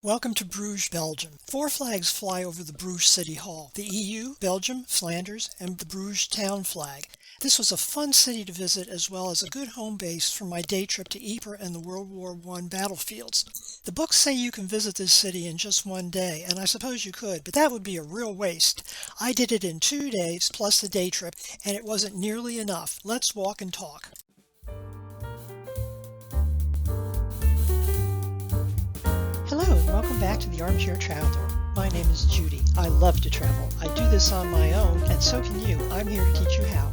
Welcome to Bruges, Belgium. 4 flags fly over the Bruges City Hall: the EU, Belgium, Flanders, and the Bruges town flag. This was a fun city to visit as well as a good home base for my day trip to Ypres and the World War I battlefields. The books say you can visit this city in just one day, and I suppose you could, but that would be a real waste. I did it in 2 days plus the day trip, and it wasn't nearly enough. Let's walk and talk. Hello and welcome back to the Armchair Traveler. My name is Judy. I love to travel. I do this on my own, and so can you. I'm here to teach you how.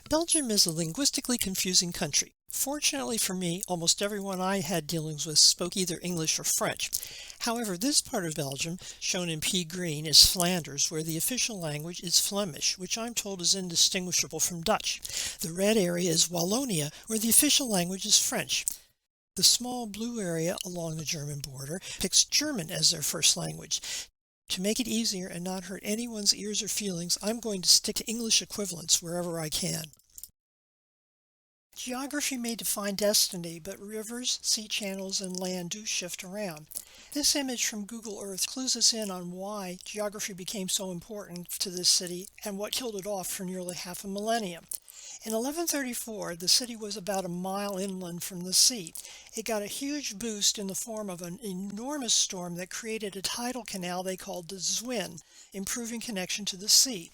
Belgium is a linguistically confusing country. Fortunately for me, almost everyone I had dealings with spoke either English or French. However, this part of Belgium, shown in pea green, is Flanders, where the official language is Flemish, which I'm told is indistinguishable from Dutch. The red area is Wallonia, where the official language is French. The small blue area along the German border picks German as their first language. To make it easier and not hurt anyone's ears or feelings, I'm going to stick to English equivalents wherever I can. Geography may define destiny, but rivers, sea channels, and land do shift around. This image from Google Earth clues us in on why geography became so important to this city and what killed it off for nearly half a millennium. In 1134, the city was about a mile inland from the sea. It got a huge boost in the form of an enormous storm that created a tidal canal they called the Zwin, improving connection to the sea.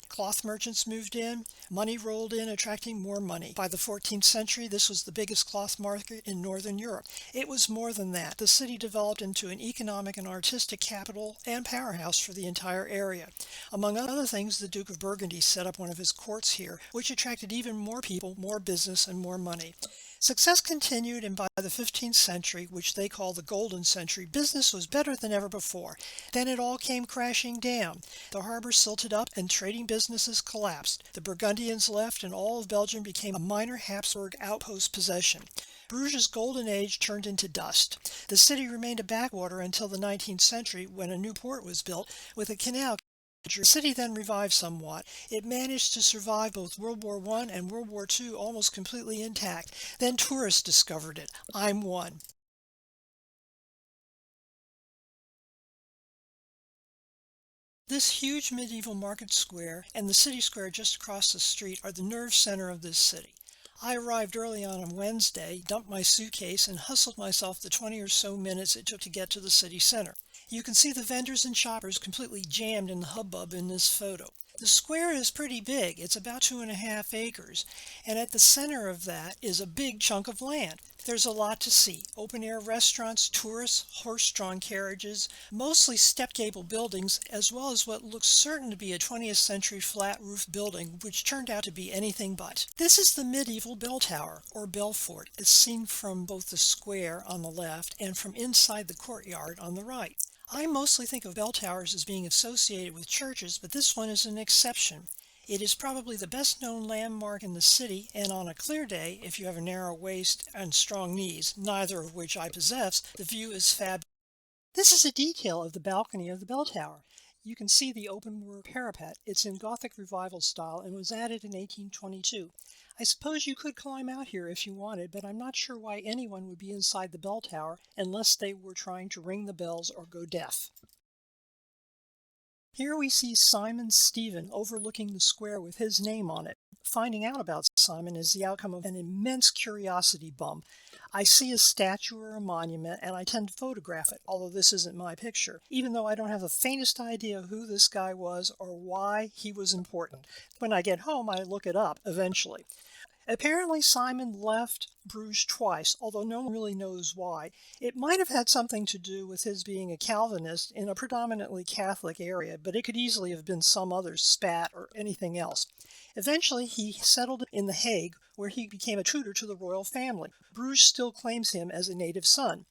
Cloth merchants moved in, money rolled in, attracting more money. By the 14th century, this was the biggest cloth market in Northern Europe. It was more than that. The city developed into an economic and artistic capital and powerhouse for the entire area. Among other things, the Duke of Burgundy set up one of his courts here, which attracted even more people, more business, and more money. Success continued, and by the 15th century, which they call the Golden Century, business was better than ever before. Then it all came crashing down. The harbor silted up and trading businesses collapsed. The Burgundians left and all of Belgium became a minor Habsburg outpost possession. Bruges' golden age turned into dust. The city remained a backwater until the 19th century when a new port was built with a canal. The city then revived somewhat. It managed to survive both World War I and World War II almost completely intact. Then tourists discovered it. I'm one. This huge medieval market square and the city square just across the street are the nerve center of this city. I arrived early on Wednesday, dumped my suitcase, and hustled myself the 20 or so minutes it took to get to the city center. You can see the vendors and shoppers completely jammed in the hubbub in this photo. The square is pretty big. It's about 2.5 acres, and at the center of that is a big chunk of land. There's a lot to see. Open-air restaurants, tourists, horse-drawn carriages, mostly step-gable buildings, as well as what looks certain to be a 20th century flat-roof building, which turned out to be anything but. This is the medieval bell tower, or Belfort, as seen from both the square on the left and from inside the courtyard on the right. I mostly think of bell towers as being associated with churches, but this one is an exception. It is probably the best-known landmark in the city, and on a clear day, if you have a narrow waist and strong knees, neither of which I possess, the view is fabulous. This is a detail of the balcony of the bell tower. You can see the open-work parapet. It's in Gothic Revival style and was added in 1822. I suppose you could climb out here if you wanted, but I'm not sure why anyone would be inside the bell tower unless they were trying to ring the bells or go deaf. Here we see Simon Stephen overlooking the square with his name on it. Finding out about Simon is the outcome of an immense curiosity bump. I see a statue or a monument and I tend to photograph it, although this isn't my picture, even though I don't have the faintest idea who this guy was or why he was important. When I get home, I look it up eventually. Apparently Simon left Bruges twice, although no one really knows why. It might have had something to do with his being a Calvinist in a predominantly Catholic area, but it could easily have been some other spat or anything else. Eventually he settled in The Hague, where he became a tutor to the royal family. Bruges still claims him as a native son.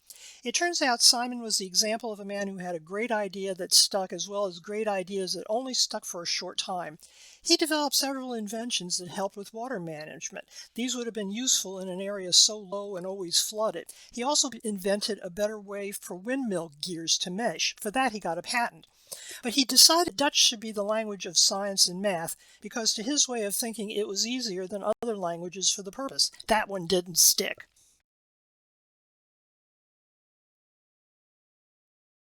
It turns out Simon was the example of a man who had a great idea that stuck, as well as great ideas that only stuck for a short time. He developed several inventions that helped with water management. These would have been useful in an area so low and always flooded. He also invented a better way for windmill gears to mesh. For that he got a patent. But he decided Dutch should be the language of science and math because to his way of thinking it was easier than other languages for the purpose. That one didn't stick.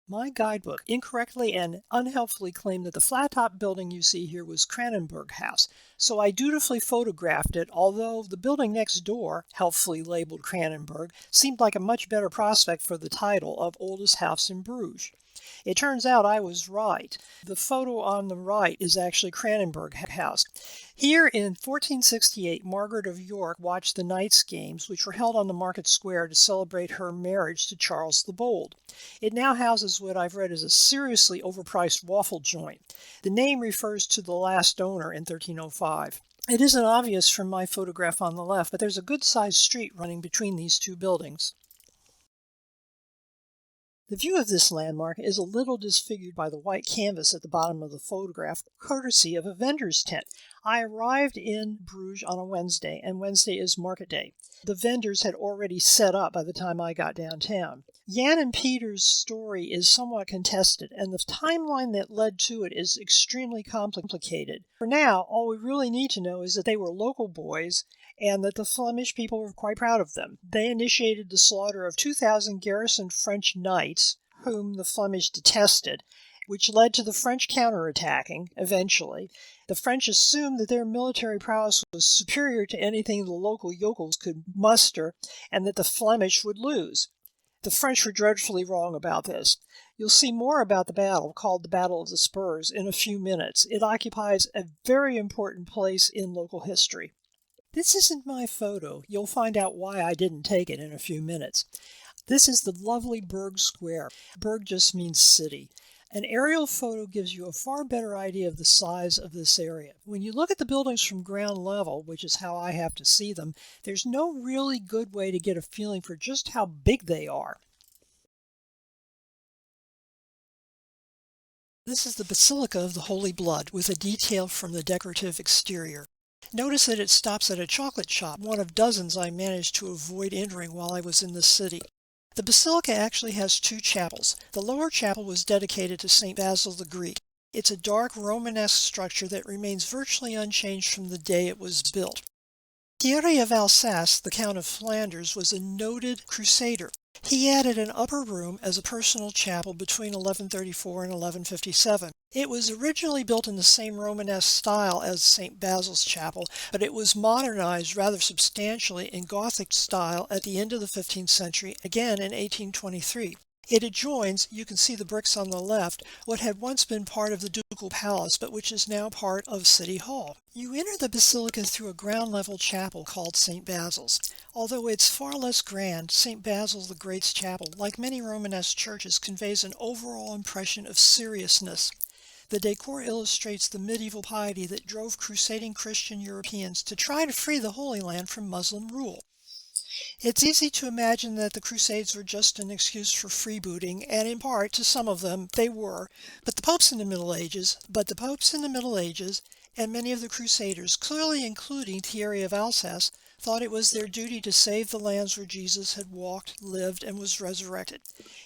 My guidebook incorrectly and unhelpfully claimed that the flat-top building you see here was Kranenburg House, so I dutifully photographed it, although the building next door, helpfully labeled Kranenburg, seemed like a much better prospect for the title of oldest house in Bruges. It turns out I was right. The photo on the right is actually Kranenburg House. Here in 1468, Margaret of York watched the Knights' games, which were held on the market square to celebrate her marriage to Charles the Bold. It now houses what I've read is a seriously overpriced waffle joint. The name refers to the last owner in 1305. It isn't obvious from my photograph on the left, but there's a good-sized street running between these two buildings. The view of this landmark is a little disfigured by the white canvas at the bottom of the photograph, courtesy of a vendor's tent. I arrived in Bruges on a Wednesday, and Wednesday is market day. The vendors had already set up by the time I got downtown. Jan and Peter's story is somewhat contested, and the timeline that led to it is extremely complicated. For now, all we really need to know is that they were local boys and that the Flemish people were quite proud of them. They initiated the slaughter of 2,000 garrisoned French knights, whom the Flemish detested, which led to the French counterattacking, eventually. The French assumed that their military prowess was superior to anything the local yokels could muster, and that the Flemish would lose. The French were dreadfully wrong about this. You'll see more about the battle, called the Battle of the Spurs, in a few minutes. It occupies a very important place in local history. This isn't my photo. You'll find out why I didn't take it in a few minutes. This is the lovely Berg Square. Berg just means city. An aerial photo gives you a far better idea of the size of this area. When you look at the buildings from ground level, which is how I have to see them, there's no really good way to get a feeling for just how big they are. This is the Basilica of the Holy Blood, with a detail from the decorative exterior. Notice that it stops at a chocolate shop, one of dozens I managed to avoid entering while I was in the city. The basilica actually has two chapels. The lower chapel was dedicated to St. Basil the Greek. It's a dark Romanesque structure that remains virtually unchanged from the day it was built. Thierry of Alsace, the Count of Flanders, was a noted crusader. He added an upper room as a personal chapel between 1134 and 1157. It was originally built in the same Romanesque style as St. Basil's Chapel, but it was modernized rather substantially in Gothic style at the end of the 15th century, again in 1823. It adjoins, you can see the bricks on the left, what had once been part of the Ducal Palace, but which is now part of City Hall. You enter the basilica through a ground-level chapel called St. Basil's. Although it's far less grand, St. Basil the Great's chapel, like many Romanesque churches, conveys an overall impression of seriousness. The decor illustrates the medieval piety that drove crusading Christian Europeans to try to free the Holy Land from Muslim rule. It's easy to imagine that the Crusades were just an excuse for freebooting, and in part, to some of them, they were. But the popes in the Middle Ages, and many of the Crusaders, clearly including Thierry of Alsace, thought it was their duty to save the lands where Jesus had walked, lived, and was resurrected.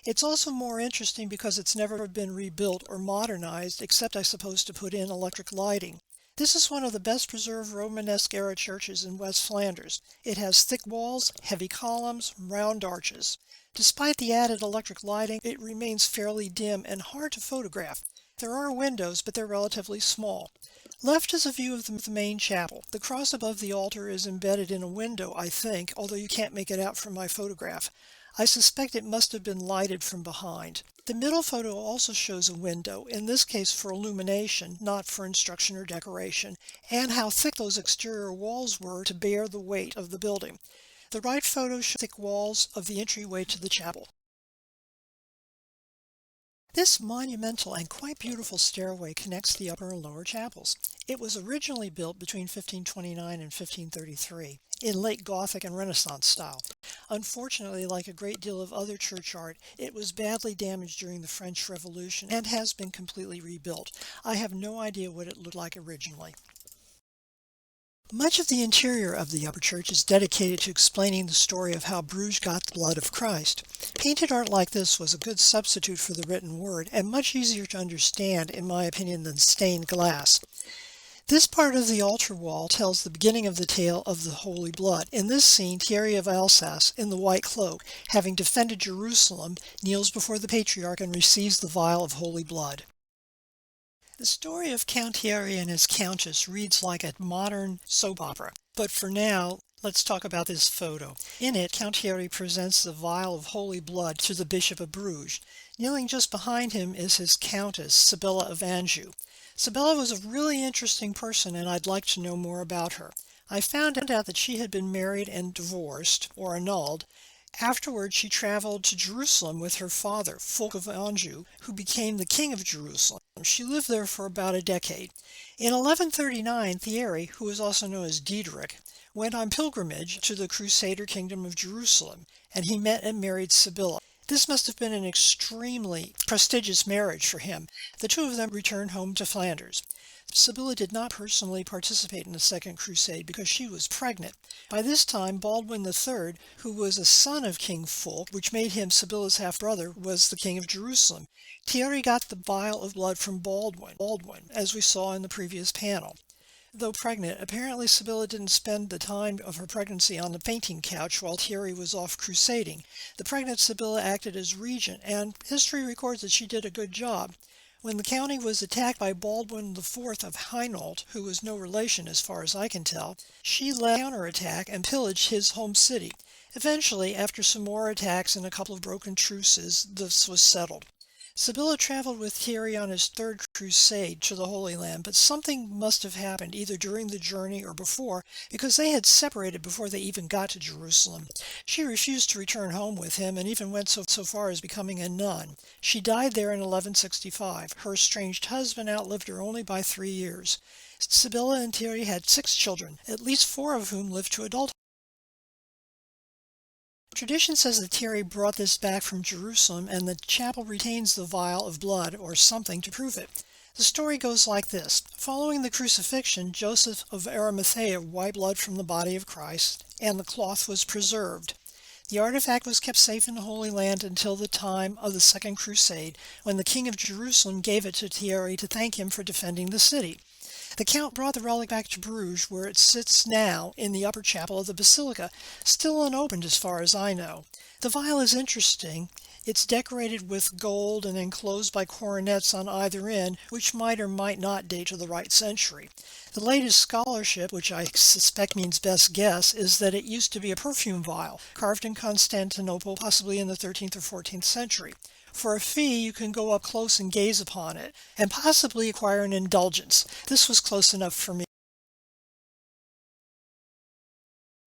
It's also more interesting because it's never been rebuilt or modernized, except, I suppose, to put in electric lighting. This is one of the best preserved Romanesque-era churches in West Flanders. It has thick walls, heavy columns, round arches. Despite the added electric lighting, it remains fairly dim and hard to photograph. There are windows, but they're relatively small. Left is a view of the main chapel. The cross above the altar is embedded in a window, I think, although you can't make it out from my photograph. I suspect it must have been lighted from behind. The middle photo also shows a window, in this case for illumination, not for instruction or decoration, and how thick those exterior walls were to bear the weight of the building. The right photo shows thick walls of the entryway to the chapel. This monumental and quite beautiful stairway connects the upper and lower chapels. It was originally built between 1529 and 1533 in late Gothic and Renaissance style. Unfortunately, like a great deal of other church art, it was badly damaged during the French Revolution and has been completely rebuilt. I have no idea what it looked like originally. Much of the interior of the upper church is dedicated to explaining the story of how Bruges got the blood of Christ. Painted art like this was a good substitute for the written word, and much easier to understand, in my opinion, than stained glass. This part of the altar wall tells the beginning of the tale of the Holy Blood. In this scene, Thierry of Alsace, in the white cloak, having defended Jerusalem, kneels before the patriarch and receives the vial of holy blood. The story of Count Thierry and his countess reads like a modern soap opera, but for now, let's talk about this photo. In it, Count Thierry presents the vial of holy blood to the Bishop of Bruges. Kneeling just behind him is his countess, Sibylla of Anjou. Sibylla was a really interesting person, and I'd like to know more about her. I found out that she had been married and divorced, or annulled. Afterwards, she traveled to Jerusalem with her father, Fulk of Anjou, who became the king of Jerusalem. She lived there for about a decade. In 1139, Thierry, who was also known as Diederik, went on pilgrimage to the Crusader kingdom of Jerusalem, and he met and married Sibylla. This must have been an extremely prestigious marriage for him. The two of them returned home to Flanders. Sibylla did not personally participate in the Second Crusade because she was pregnant. By this time, Baldwin III, who was a son of King Fulk, which made him Sibylla's half-brother, was the king of Jerusalem. Thierry got the vial of blood from Baldwin, as we saw in the previous panel. Though pregnant, apparently Sibylla didn't spend the time of her pregnancy on the fainting couch while Thierry was off crusading. The pregnant Sibylla acted as regent, and history records that she did a good job. When the county was attacked by Baldwin IV of Hainault, who was no relation as far as I can tell, she led a counterattack and pillaged his home city. Eventually, after some more attacks and a couple of broken truces, this was settled. Sibylla traveled with Thierry on his third crusade to the Holy Land, but something must have happened either during the journey or before, because they had separated before they even got to Jerusalem. She refused to return home with him and even went so far as becoming a nun. She died there in 1165. Her estranged husband outlived her only by 3 years. Sibylla and Thierry had 6 children, at least 4 of whom lived to adulthood. Tradition says that Thierry brought this back from Jerusalem, and the chapel retains the vial of blood or something to prove it. The story goes like this. Following the crucifixion, Joseph of Arimathea wiped blood from the body of Christ, and the cloth was preserved. The artifact was kept safe in the Holy Land until the time of the Second Crusade, when the king of Jerusalem gave it to Thierry to thank him for defending the city. The Count brought the relic back to Bruges, where it sits now in the upper chapel of the Basilica, still unopened as far as I know. The vial is interesting. It's decorated with gold and enclosed by coronets on either end, which might or might not date to the right century. The latest scholarship, which I suspect means best guess, is that it used to be a perfume vial, carved in Constantinople, possibly in the 13th or 14th century. For a fee, you can go up close and gaze upon it, and possibly acquire an indulgence. This was close enough for me.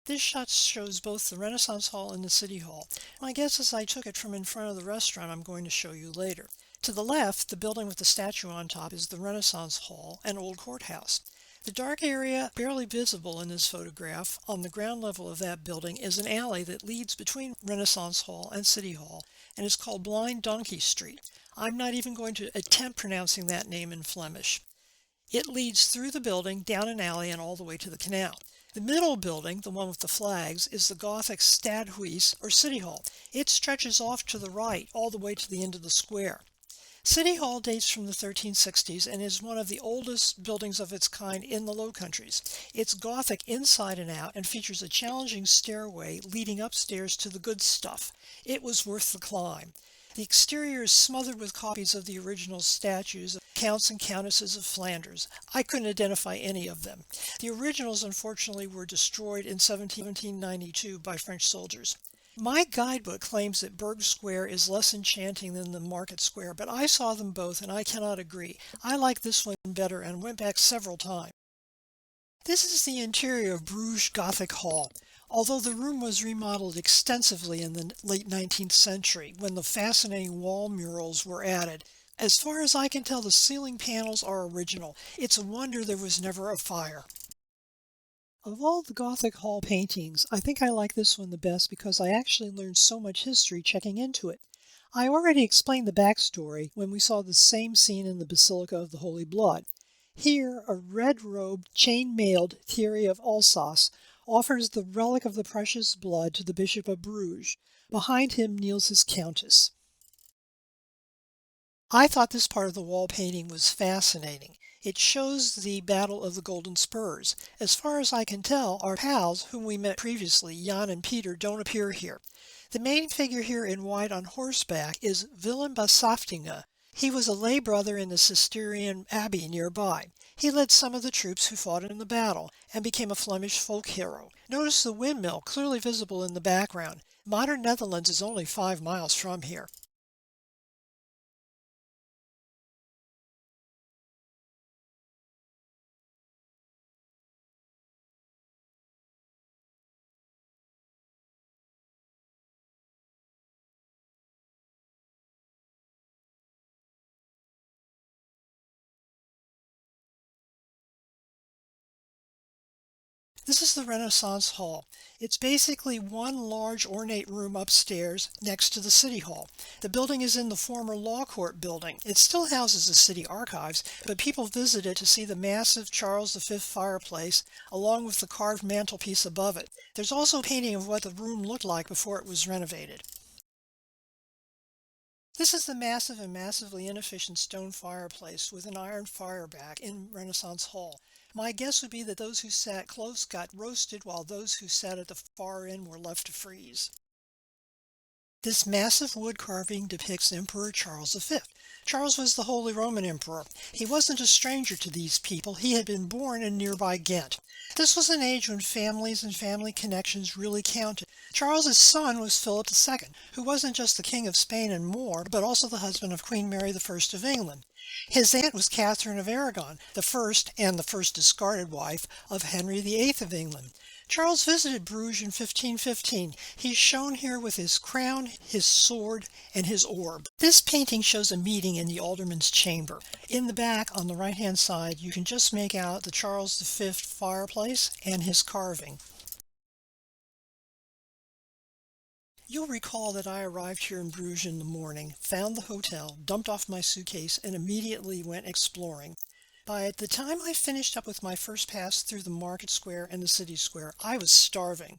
This shot shows both the Renaissance Hall and the City Hall. My guess is I took it from in front of the restaurant I'm going to show you later. To the left, the building with the statue on top is the Renaissance Hall and Old Courthouse. The dark area, barely visible in this photograph, on the ground level of that building is an alley that leads between Renaissance Hall and City Hall, and is called Blind Donkey Street. I'm not even going to attempt pronouncing that name in Flemish. It leads through the building, down an alley, and all the way to the canal. The middle building, the one with the flags, is the Gothic Stadhuis, or City Hall. It stretches off to the right, all the way to the end of the square. City Hall dates from the 1360s and is one of the oldest buildings of its kind in the Low Countries. It's Gothic inside and out and features a challenging stairway leading upstairs to the good stuff. It was worth the climb. The exterior is smothered with copies of the original statues of counts and countesses of Flanders. I couldn't identify any of them. The originals, unfortunately, were destroyed in 1792 by French soldiers. My guidebook claims that Berg Square is less enchanting than the Market Square, but I saw them both and I cannot agree. I like this one better and went back several times. This is the interior of Bruges Gothic Hall. Although the room was remodeled extensively in the late 19th century, when the fascinating wall murals were added. As far as I can tell, the ceiling panels are original. It's a wonder there was never a fire. Of all the Gothic Hall paintings, I think I like this one the best because I actually learned so much history checking into it. I already explained the backstory when we saw the same scene in the Basilica of the Holy Blood. Here, a red-robed, chain-mailed Thierry of Alsace offers the relic of the precious blood to the Bishop of Bruges. Behind him kneels his countess. I thought this part of the wall painting was fascinating. It shows the Battle of the Golden Spurs. As far as I can tell, our pals, whom we met previously, Jan and Peter, don't appear here. The main figure here in white on horseback is Willem Basaftinga. He was a lay brother in the Cistercian abbey nearby. He led some of the troops who fought in the battle and became a Flemish folk hero. Notice the windmill clearly visible in the background. Modern Netherlands is only 5 miles from here. This is the Renaissance Hall. It's basically one large ornate room upstairs next to the City Hall. The building is in the former Law Court building. It still houses the city archives, but people visit it to see the massive Charles V fireplace along with the carved mantelpiece above it. There's also a painting of what the room looked like before it was renovated. This is the massive and massively inefficient stone fireplace with an iron fireback in Renaissance Hall. My guess would be that those who sat close got roasted while those who sat at the far end were left to freeze. This massive wood carving depicts Emperor Charles V. Charles was the Holy Roman Emperor. He wasn't a stranger to these people. He had been born in nearby Ghent. This was an age when families and family connections really counted. Charles's son was Philip II, who wasn't just the King of Spain and more, but also the husband of Queen Mary I of England. His aunt was Catherine of Aragon, the first and the first discarded wife of Henry VIII of England. Charles visited Bruges in 1515. He's shown here with his crown, his sword, and his orb. This painting shows a meeting in the alderman's chamber. In the back, on the right-hand side, you can just make out the Charles V fireplace and his carving. You'll recall that I arrived here in Bruges in the morning, found the hotel, dumped off my suitcase, and immediately went exploring. By the time I finished up with my first pass through the market square and the city square, I was starving.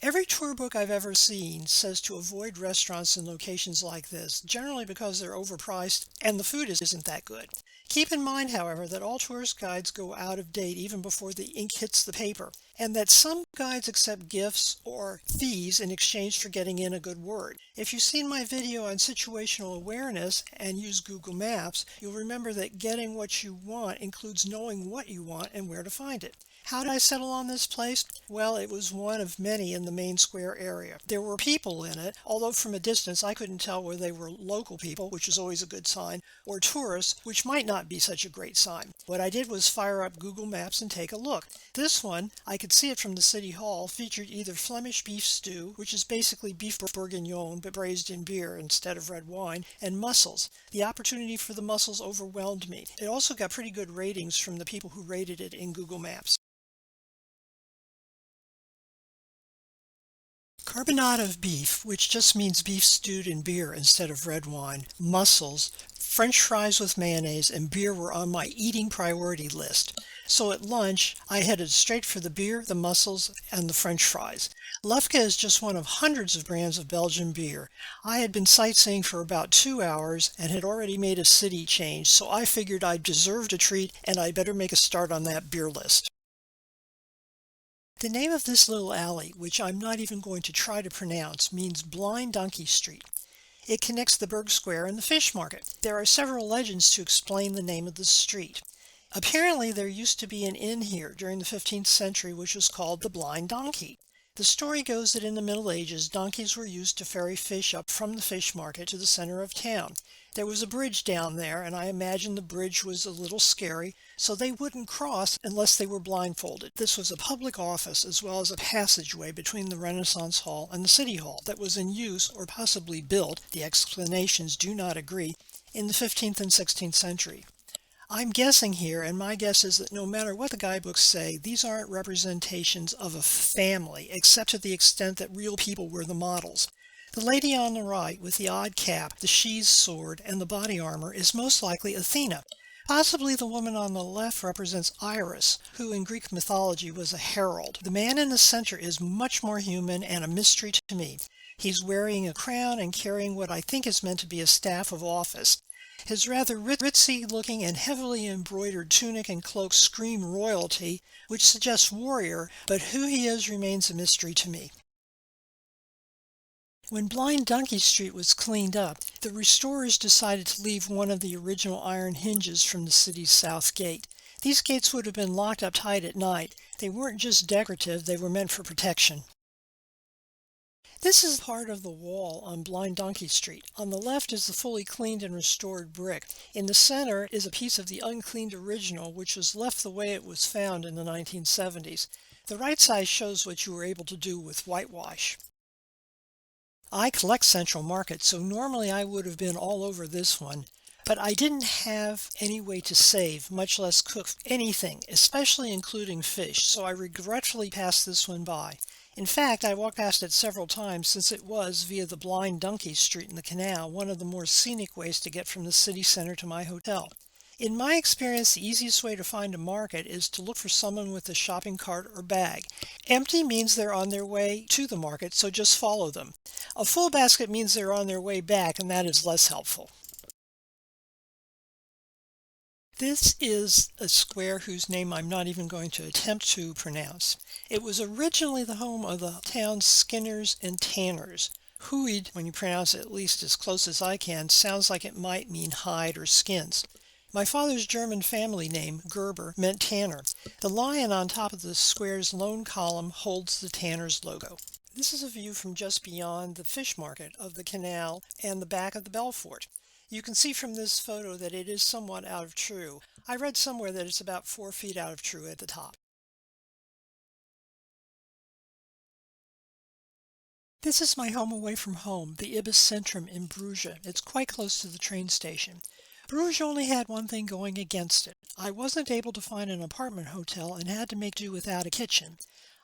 Every tour book I've ever seen says to avoid restaurants in locations like this, generally because they're overpriced and the food isn't that good. Keep in mind, however, that all tourist guides go out of date even before the ink hits the paper, and that some guides accept gifts or fees in exchange for getting in a good word. If you've seen my video on situational awareness and use Google Maps, you'll remember that getting what you want includes knowing what you want and where to find it. How did I settle on this place? Well, it was one of many in the main square area. There were people in it, although from a distance I couldn't tell whether they were local people, which is always a good sign, or tourists, which might not be such a great sign. What I did was fire up Google Maps and take a look. This one, I could see it from the City Hall, featured either Flemish beef stew, which is basically beef bourguignon but braised in beer instead of red wine, and mussels. The opportunity for the mussels overwhelmed me. It also got pretty good ratings from the people who rated it in Google Maps. Carbonade of beef, which just means beef stewed in beer instead of red wine, mussels, French fries with mayonnaise, and beer were on my eating priority list. So at lunch, I headed straight for the beer, the mussels, and the French fries. Lefke is just one of hundreds of brands of Belgian beer. I had been sightseeing for about 2 hours and had already made a city change, so I figured I deserved a treat and I'd better make a start on that beer list. The name of this little alley, which I'm not even going to try to pronounce, means Blind Donkey Street. It connects the Berg Square and the fish market. There are several legends to explain the name of the street. Apparently there used to be an inn here during the 15th century which was called the Blind Donkey. The story goes that in the Middle Ages, donkeys were used to ferry fish up from the fish market to the center of town. There was a bridge down there, and I imagine the bridge was a little scary, so they wouldn't cross unless they were blindfolded. This was a public office as well as a passageway between the Renaissance Hall and the City Hall that was in use or possibly built, the explanations do not agree, in the 15th and 16th century. I'm guessing here, and my guess is that no matter what the guidebooks say, these aren't representations of a family, except to the extent that real people were the models. The lady on the right, with the odd cap, the sheathed sword, and the body armor, is most likely Athena. Possibly the woman on the left represents Iris, who in Greek mythology was a herald. The man in the center is much more human and a mystery to me. He's wearing a crown and carrying what I think is meant to be a staff of office. His rather ritzy-looking and heavily embroidered tunic and cloak scream royalty, which suggests warrior, but who he is remains a mystery to me. When Blind Donkey Street was cleaned up, the restorers decided to leave one of the original iron hinges from the city's south gate. These gates would have been locked up tight at night. They weren't just decorative, they were meant for protection. This is part of the wall on Blind Donkey Street. On the left is the fully cleaned and restored brick. In the center is a piece of the uncleaned original, which was left the way it was found in the 1970s. The right side shows what you were able to do with whitewash. I collect Central Market, so normally I would have been all over this one, but I didn't have any way to save, much less cook anything, especially including fish, so I regretfully passed this one by. In fact, I walked past it several times since it was, via the Blind Donkey Street in the canal, one of the more scenic ways to get from the city center to my hotel. In my experience, the easiest way to find a market is to look for someone with a shopping cart or bag. Empty means they're on their way to the market, so just follow them. A full basket means they're on their way back, and that is less helpful. This is a square whose name I'm not even going to attempt to pronounce. It was originally the home of the town's skinners and tanners. Huid, when you pronounce it at least as close as I can, sounds like it might mean hide or skins. My father's German family name, Gerber, meant tanner. The lion on top of the square's lone column holds the tanner's logo. This is a view from just beyond the fish market of the canal and the back of the Belfort. You can see from this photo that it is somewhat out of true. I read somewhere that it's about 4 feet out of true at the top. This is my home away from home, the Ibis Centrum in Bruges. It's quite close to the train station. Bruges only had one thing going against it. I wasn't able to find an apartment hotel and had to make do without a kitchen.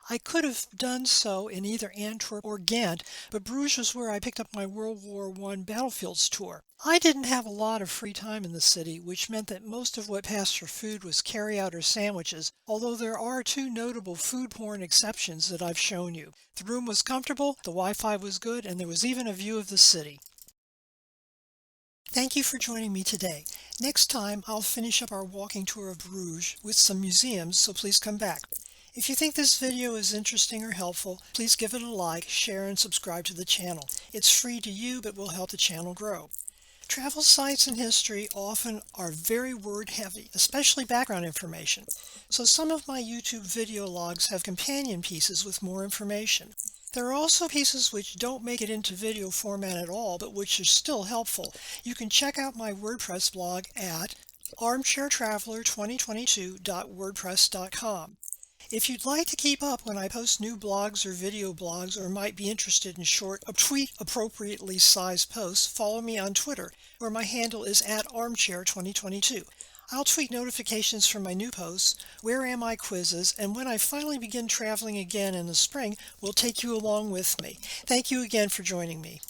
I could have done so in either Antwerp or Ghent, but Bruges was where I picked up my World War I battlefields tour. I didn't have a lot of free time in the city, which meant that most of what passed for food was carry-out or sandwiches, although there are 2 notable food porn exceptions that I've shown you. The room was comfortable, the Wi-Fi was good, and there was even a view of the city. Thank you for joining me today. Next time, I'll finish up our walking tour of Bruges with some museums, so please come back. If you think this video is interesting or helpful, please give it a like, share, and subscribe to the channel. It's free to you, but will help the channel grow. Travel sites and history often are very word-heavy, especially background information. So some of my YouTube video logs have companion pieces with more information. There are also pieces which don't make it into video format at all, but which are still helpful. You can check out my WordPress blog at armchairtraveler2022.wordpress.com. If you'd like to keep up when I post new blogs or video blogs, or might be interested in short, tweet appropriately sized posts, follow me on Twitter, where my handle is at armchair2022. I'll tweet notifications for my new posts, where am I quizzes, and when I finally begin traveling again in the spring, will take you along with me. Thank you again for joining me.